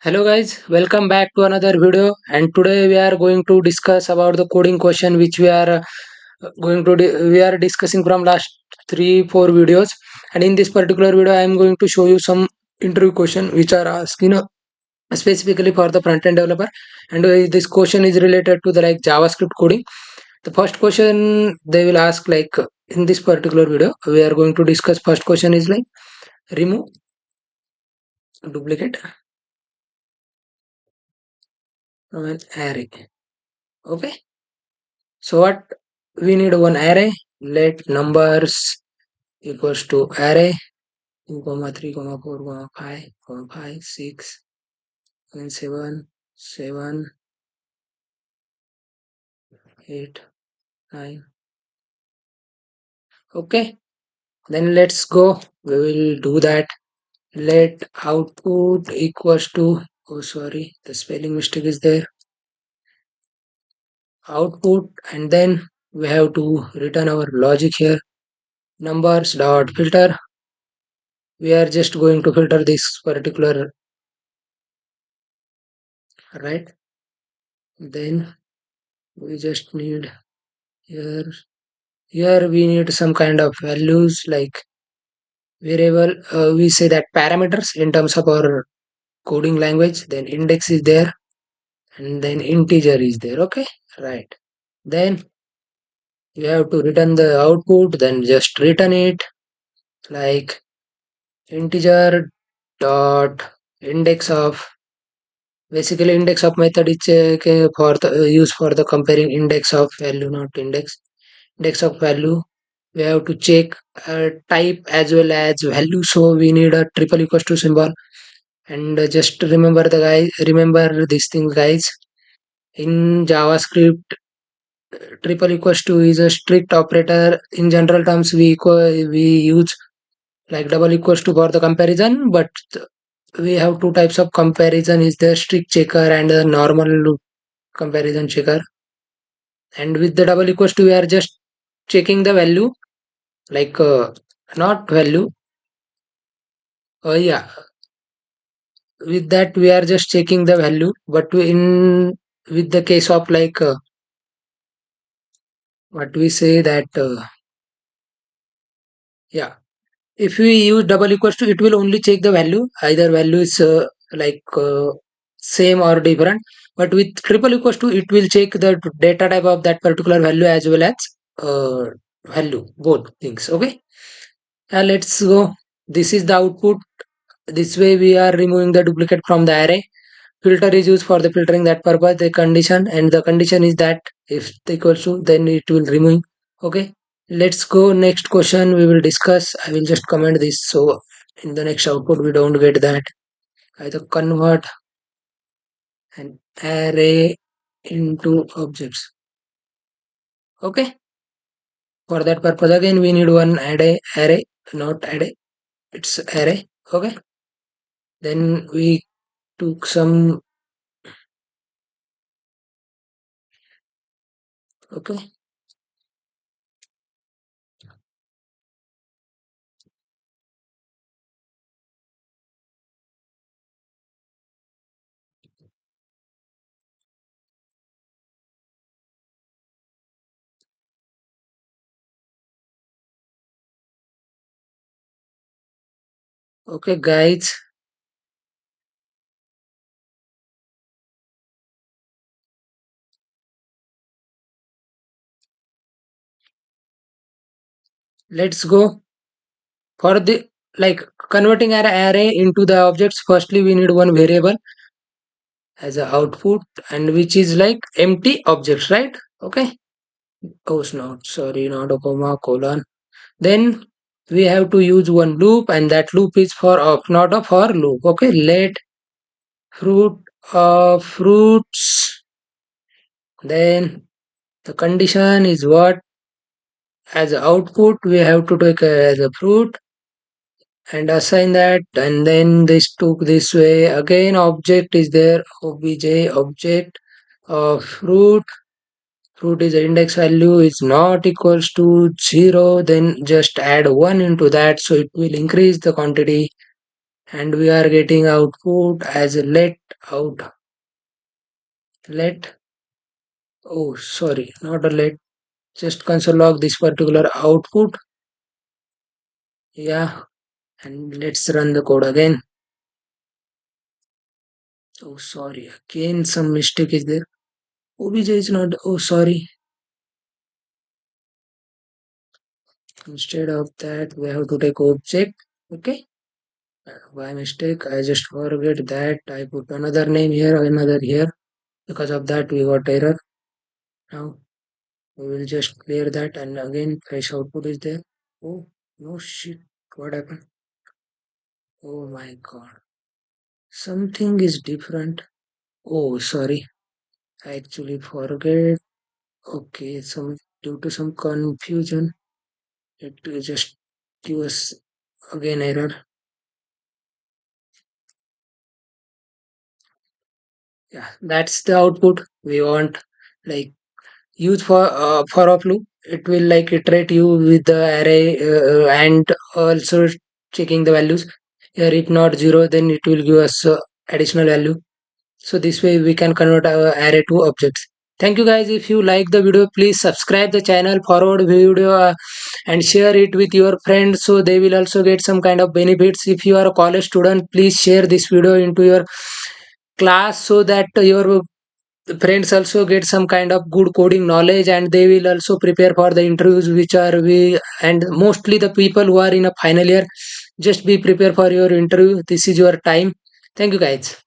Hello guys, welcome back to another video, and today we are going to discuss about the coding question which we are we are discussing from last 3 4 videos. And in this particular video I am going to show you some interview question which are asked specifically for the front end developer. And this question is related to the JavaScript coding. The first question they will ask in this particular video we are going to discuss. First question is like, remove duplicate from an array. Okay, so what we need, one array. Let numbers equals to array 2 comma 3 comma 4 comma 5 6 and 7 7 8 9. Okay, then let's go. We will do that. Let output equals to, oh sorry, the spelling mistake is there, output. And then we have to return our logic here. Numbers dot filter, we are just going to filter this particular, right? Then we just need here, we need some kind of values like variable. We say that parameters in terms of our coding language. Then index is there, and then integer is there. Okay, right. Then you have to return the output, then just return it like integer dot index of. Basically index of method is for the use for the comparing index of value, not index of value. We have to check type as well as value, so we need a triple equals to symbol. And just remember this thing guys. In JavaScript, triple equals to is a strict operator. In general terms, we use like double equals to for the comparison, but we have two types of comparison: is the strict checker and the normal comparison checker. And with the double equals to, we are just checking the value, like not value. Yeah, with that we are just checking the value. But in with the case of what we say that yeah, if we use double equals to, it will only check the value, either value is like same or different. But with triple equals to, it will check the data type of that particular value as well as uh, value, both things. Okay, let's go. This is the output. This way we are removing the duplicate from the array. Filter is used for the filtering that purpose. The condition, and the condition is that if equals to, then it will remove. Okay, let's go next question we will discuss. I will just comment this so in the next output we don't get that. Either convert an array into objects. Okay, for that purpose again we need one array, not array, it's array. Okay, then we took some. Okay, okay guys, let's go. For the like converting an array into the objects, firstly we need one variable as a output, and which is like empty objects, right? Okay, oh no, sorry, not a comma, colon. Then we have to use one loop, and that loop is for of, not a for loop. Okay, let fruit of fruits. Then the condition is what, as a output we have to take as a fruit and assign that. And then this took this way again, object is there, obj object of fruit. Fruit is the index value is not equals to 0, then just add 1 into that, so it will increase the quantity. and we are getting output as a let. Oh, sorry, not a let. Just console log this particular output. Yeah, and let's run the code again. Oh, sorry, again some mistake is there. Obj is not. Oh, sorry. Instead of that, we have to take object. Okay. By mistake, I just forget that I put another name here, another here. Because of that, we got error. Now we will just clear that, and again fresh output is there. Oh no shit! What happened? Oh my god! Something is different. Oh sorry, I actually forget. Okay, some due to some confusion, it will just give us again error. Yeah, that's the output we want. Like use for of loop, it will like iterate you with the array and also checking the values here. If not zero, then it will give us additional value. So this way we can convert our array to objects. Thank you guys. If you like the video, please subscribe the channel, forward video, and share it with your friends so they will also get some kind of benefits. If you are a college student, please share this video into your class so that your friends also get some kind of good coding knowledge, and they will also prepare for the interviews which are we, and mostly the people who are in a final year, just be prepared for your interview. This is your time. Thank you guys.